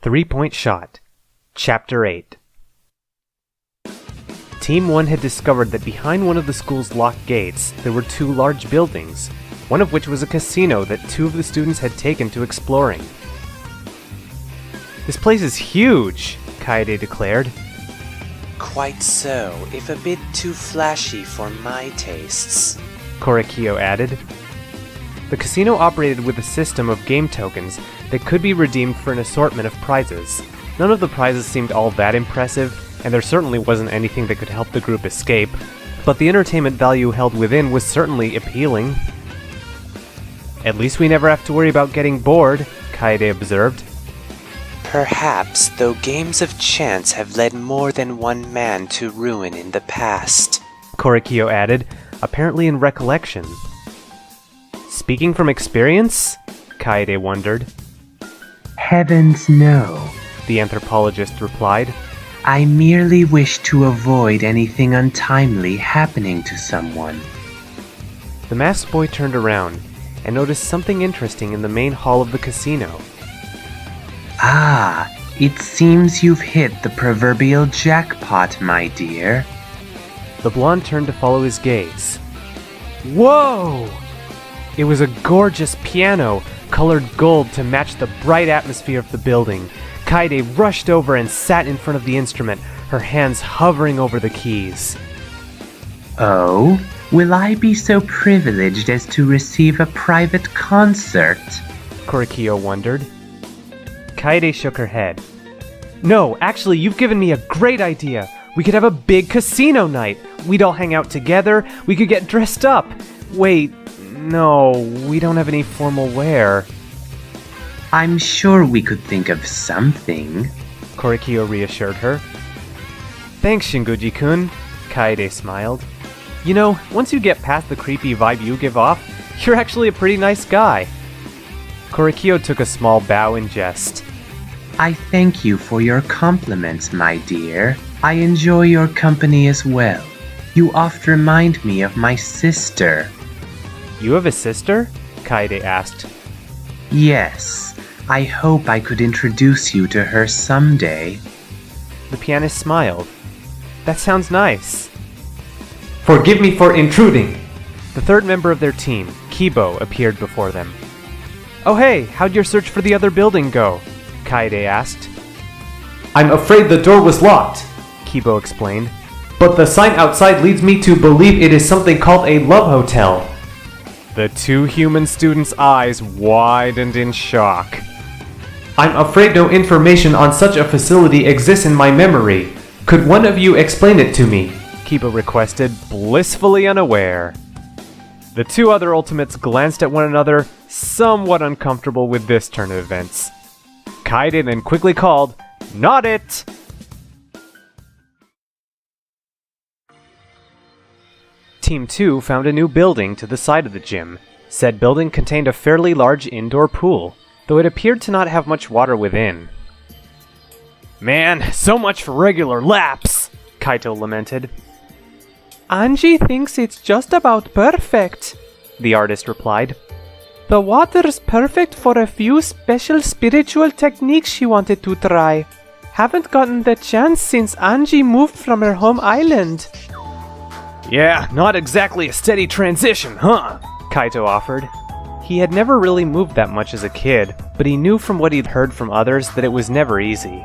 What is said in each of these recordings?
3-Point Shot, Chapter 8. Team 1 had discovered that behind one of the school's locked gates, there were two large buildings, one of which was a casino that two of the students had taken to exploring. "This place is huge," Kaede declared. "Quite so, if a bit too flashy for my tastes," Korekiyo added. The casino operated with a system of game tokens that could be redeemed for an assortment of prizes. None of the prizes seemed all that impressive, and there certainly wasn't anything that could help the group escape, but the entertainment value held within was certainly appealing. "At least we never have to worry about getting bored," Kaede observed. "Perhaps, though games of chance have led more than one man to ruin in the past," Korekiyo added, apparently in recollection. "Speaking from experience?" Kaede wondered. "Heavens no," the anthropologist replied. "I merely wish to avoid anything untimely happening to someone." The masked boy turned around and noticed something interesting in the main hall of the casino. "Ah, it seems you've hit the proverbial jackpot, my dear." The blonde turned to follow his gaze. Whoa! It was a gorgeous piano, colored gold to match the bright atmosphere of the building. Kaede rushed over and sat in front of the instrument, her hands hovering over the keys. "Oh, will I be so privileged as to receive a private concert?" Korekiyo wondered. Kaede shook her head. "No, actually, you've given me a great idea. We could have a big casino night. We'd all hang out together. We could get dressed up. Wait, no, we don't have any formal wear." "I'm sure we could think of something," Korekiyo reassured her. "Thanks, Shinguji-kun," Kaede smiled. "You know, once you get past the creepy vibe you give off, you're actually a pretty nice guy." Korekiyo took a small bow in jest. "I thank you for your compliments, my dear. I enjoy your company as well. You oft remind me of my sister." "You have a sister?" Kaede asked. "Yes. I hope I could introduce you to her someday." The pianist smiled. "That sounds nice." "Forgive me for intruding." The third member of their team, Kibo, appeared before them. "Oh hey, how'd your search for the other building go?" Kaede asked. "I'm afraid the door was locked," Kibo explained. "But the sign outside leads me to believe it is something called a love hotel." The two human students' eyes widened in shock. "I'm afraid no information on such a facility exists in my memory. Could one of you explain it to me?" Kiba requested, blissfully unaware. The two other ultimates glanced at one another, somewhat uncomfortable with this turn of events. Kaede then quickly called, "Not it!" Team 2 found a new building to the side of the gym. Said building contained a fairly large indoor pool, though it appeared to not have much water within. "Man, so much for regular laps," Kaito lamented. "Angie thinks it's just about perfect," the artist replied. "The water's perfect for a few special spiritual techniques she wanted to try. Haven't gotten the chance since Angie moved from her home island." "Yeah, not exactly a steady transition, huh?" Kaito offered. He had never really moved that much as a kid, but he knew from what he'd heard from others that it was never easy.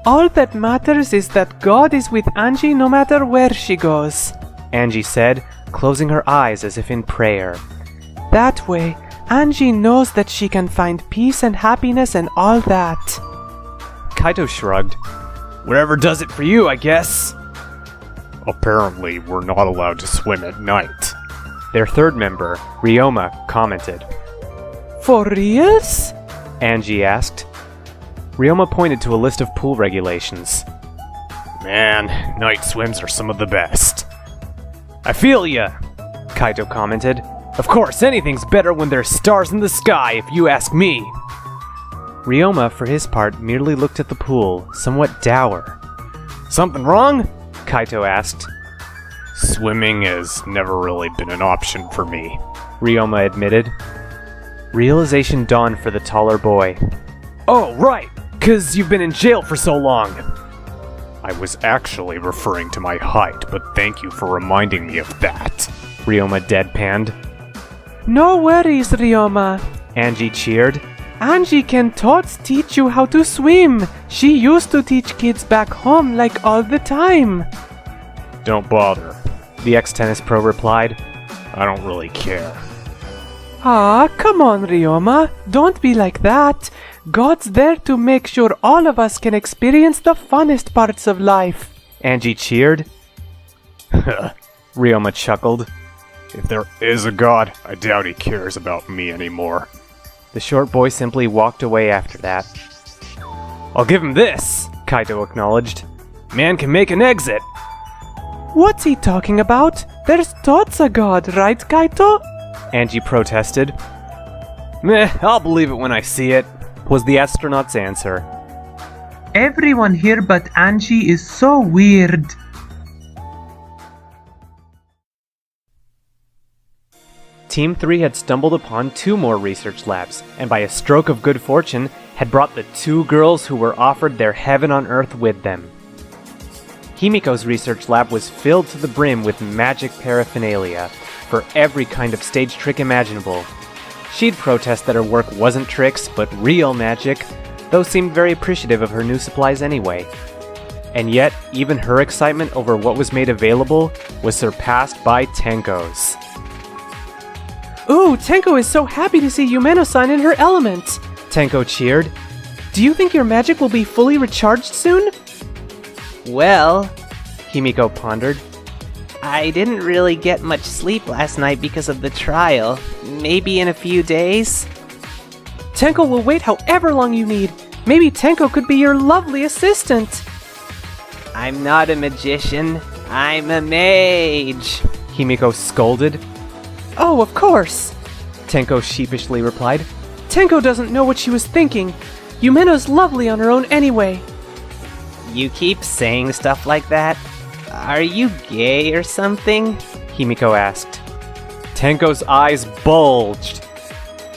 "All that matters is that God is with Angie no matter where she goes," Angie said, closing her eyes as if in prayer. "That way, Angie knows that she can find peace and happiness and all that." Kaito shrugged. "Whatever does it for you, I guess." "Apparently, we're not allowed to swim at night," their third member, Ryoma, commented. "For reals?" Angie asked. Ryoma pointed to a list of pool regulations. "Man, night swims are some of the best." "I feel ya," Kaito commented. "Of course, anything's better when there's stars in the sky, if you ask me." Ryoma, for his part, merely looked at the pool, somewhat dour. "Something wrong?" Kaito asked. "Swimming has never really been an option for me," Ryoma admitted. Realization dawned for the taller boy. "Oh, right! 'cause you've been in jail for so long. I was actually referring to my height, but thank you for reminding me of that. Ryoma deadpanned. No worries, Ryoma. Angie cheered. Angie can tots teach you how to swim. She used to teach kids back home like all the time. Don't bother. The ex-tennis pro replied. I don't really care. Ah, come on, Ryoma. Don't be like that. God's there to make sure all of us can experience the funnest parts of life. Angie cheered. Ryoma chuckled. If there is a god, I doubt he cares about me anymore. The short boy simply walked away after that. I'll give him this, Kaito acknowledged. Man can make an exit. What's he talking about? There's tots a god, right, Kaito? Angie protested. Meh, I'll believe it when I see it, was the astronaut's answer. Everyone here but Angie is so weird. Team 3 had stumbled upon 2 more research labs, and by a stroke of good fortune, had brought the 2 girls who were offered their heaven on earth with them. Himiko's research lab was filled to the brim with magic paraphernalia, for every kind of stage trick imaginable. She'd protest that her work wasn't tricks, but real magic, though seemed very appreciative of her new supplies anyway. And yet, even her excitement over what was made available was surpassed by Tenko's. Ooh, Tenko is so happy to see Yumeno-san in her element. Tenko cheered. Do you think your magic will be fully recharged soon? Well, Himiko pondered. I didn't really get much sleep last night because of the trial. Maybe in a few days? Tenko will wait however long you need. Maybe Tenko could be your lovely assistant. I'm not a magician. I'm a mage. Himiko scolded. Oh, of course. Tenko sheepishly replied. Tenko doesn't know what she was thinking. Yumeno's lovely on her own anyway. You keep saying stuff like that? Are you gay or something? Himiko asked. Tenko's eyes bulged.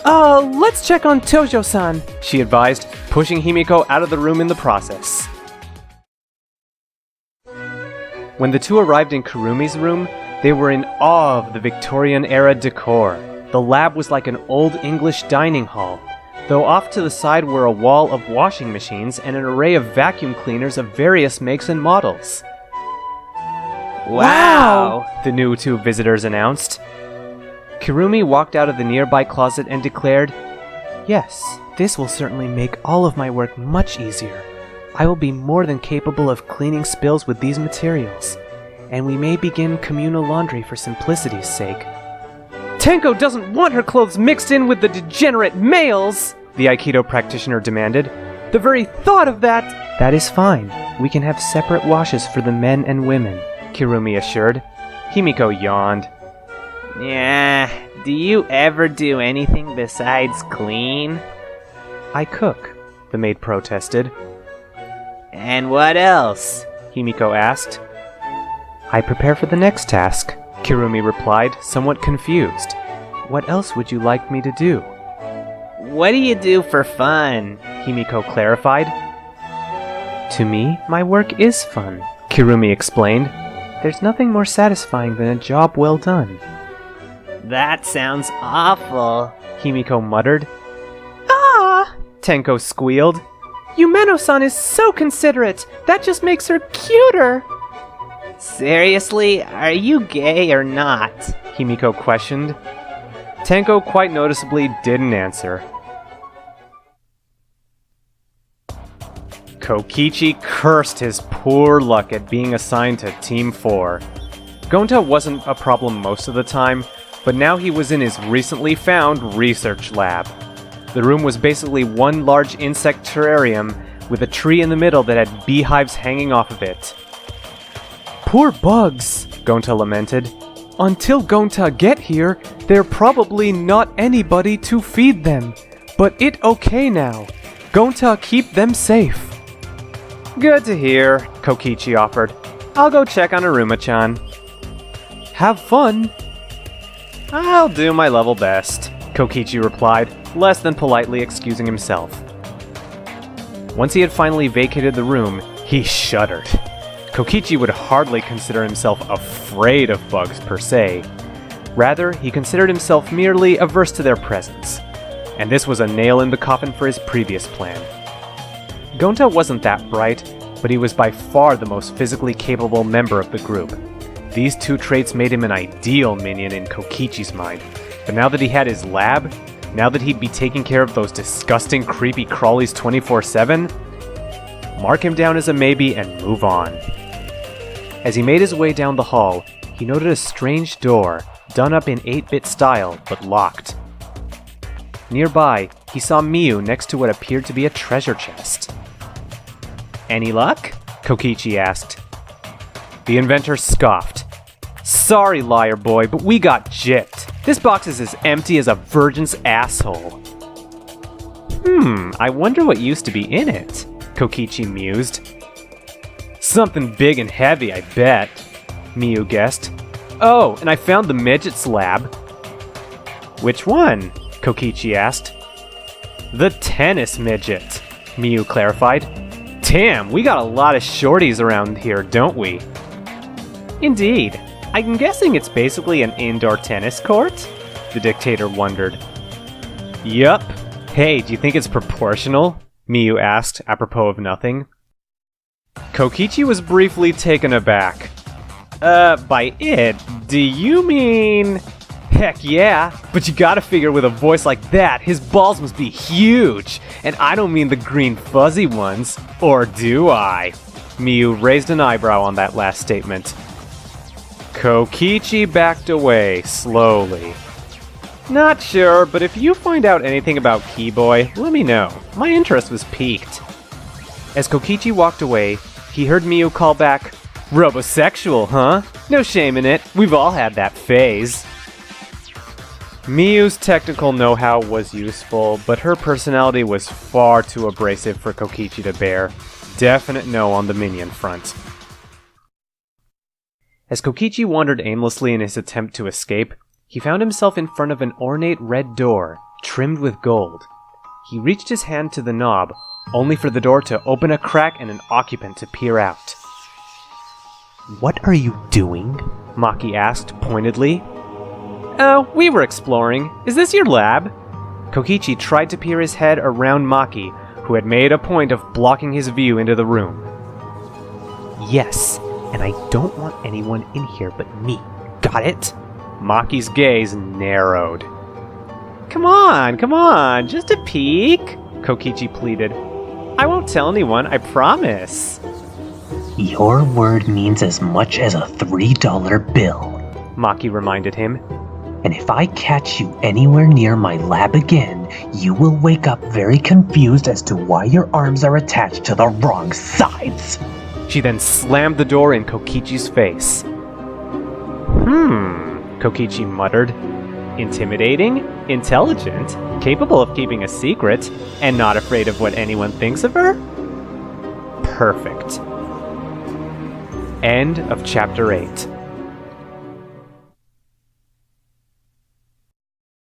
Let's check on Tojo-san, she advised, pushing Himiko out of the room in the process. When the 2 arrived in Kurumi's room, they were in awe of the Victorian-era decor. The lab was like an old English dining hall, though off to the side were a wall of washing machines and an array of vacuum cleaners of various makes and models. Wow! The new 2 visitors announced. Kurumi walked out of the nearby closet and declared, Yes, this will certainly make all of my work much easier. I will be more than capable of cleaning spills with these materials, and we may begin communal laundry for simplicity's sake. Tenko doesn't want her clothes mixed in with the degenerate males, the Aikido practitioner demanded. The very thought of that! That is fine. We can have separate washes for the men and women, Kurumi assured. Himiko yawned. Yeah, do you ever do anything besides clean? I cook, the maid protested. And what else? Himiko asked. I prepare for the next task, Kurumi replied, somewhat confused. What else would you like me to do? What do you do for fun? Himiko clarified. To me, my work is fun, Kurumi explained. There's nothing more satisfying than a job well done. That sounds awful, Himiko muttered. Ah! Tenko squealed. Yumeno-san is so considerate! That just makes her cuter! Seriously, are you gay or not? Himiko questioned. Tenko quite noticeably didn't answer. Kokichi cursed his poor luck at being assigned to Team 4. Gonta wasn't a problem most of the time, but now he was in his recently found research lab. The room was basically one large insect terrarium with a tree in the middle that had beehives hanging off of it. Poor bugs, Gonta lamented. Until Gonta get here, they're probably not anybody to feed them. But it okay now. Gonta keep them safe. Good to hear, Kokichi offered. I'll go check on Aruma-chan. Have fun. I'll do my level best, Kokichi replied, less than politely excusing himself. Once he had finally vacated the room, he shuddered. Kokichi would hardly consider himself afraid of bugs per se. Rather, he considered himself merely averse to their presence. And this was a nail in the coffin for his previous plan. Gonta wasn't that bright, but he was by far the most physically capable member of the group. These two traits made him an ideal minion in Kokichi's mind, but now that he had his lab, now that he'd be taking care of those disgusting creepy crawlies 24/7, mark him down as a maybe and move on. As he made his way down the hall, he noted a strange door, done up in 8-bit style, but locked. Nearby, he saw Miu next to what appeared to be a treasure chest. "Any luck?" Kokichi asked. The inventor scoffed. "Sorry, liar boy, but we got gypped. This box is as empty as a virgin's asshole." I wonder what used to be in it," Kokichi mused. "Something big and heavy, I bet," Miu guessed. "Oh, and I found the midget's lab." "Which one?" Kokichi asked. "The tennis midget," Miu clarified. "Damn, we got a lot of shorties around here, don't we?" "Indeed. I'm guessing it's basically an indoor tennis court?" the dictator wondered. "Yup. Hey, do you think it's proportional?" Miu asked, apropos of nothing. Kokichi was briefly taken aback. By it, do you mean... Heck yeah, but you gotta figure with a voice like that, his balls must be huge! And I don't mean the green fuzzy ones, or do I? Miu raised an eyebrow on that last statement. Kokichi backed away, slowly. "Not sure, but if you find out anything about Keyboy, let me know. My interest was piqued." As Kokichi walked away, he heard Miu call back, "Robosexual, huh? No shame in it. We've all had that phase." Miu's technical know-how was useful, but her personality was far too abrasive for Kokichi to bear. Definite no on the minion front. As Kokichi wandered aimlessly in his attempt to escape, he found himself in front of an ornate red door, trimmed with gold. He reached his hand to the knob, only for the door to open a crack and an occupant to peer out. What are you doing? Maki asked pointedly. "Oh, we were exploring. Is this your lab?" Kokichi tried to peer his head around Maki, who had made a point of blocking his view into the room. "Yes, and I don't want anyone in here but me. Got it?" Maki's gaze narrowed. Come on, just a peek," Kokichi pleaded. "I won't tell anyone, I promise." Your word means as much as a $3 bill. Maki reminded him. And if I catch you anywhere near my lab again, you will wake up very confused as to why your arms are attached to the wrong sides. She then slammed the door in Kokichi's face. Kokichi muttered. Intimidating, intelligent, capable of keeping a secret, and not afraid of what anyone thinks of her? Perfect. End of Chapter 8.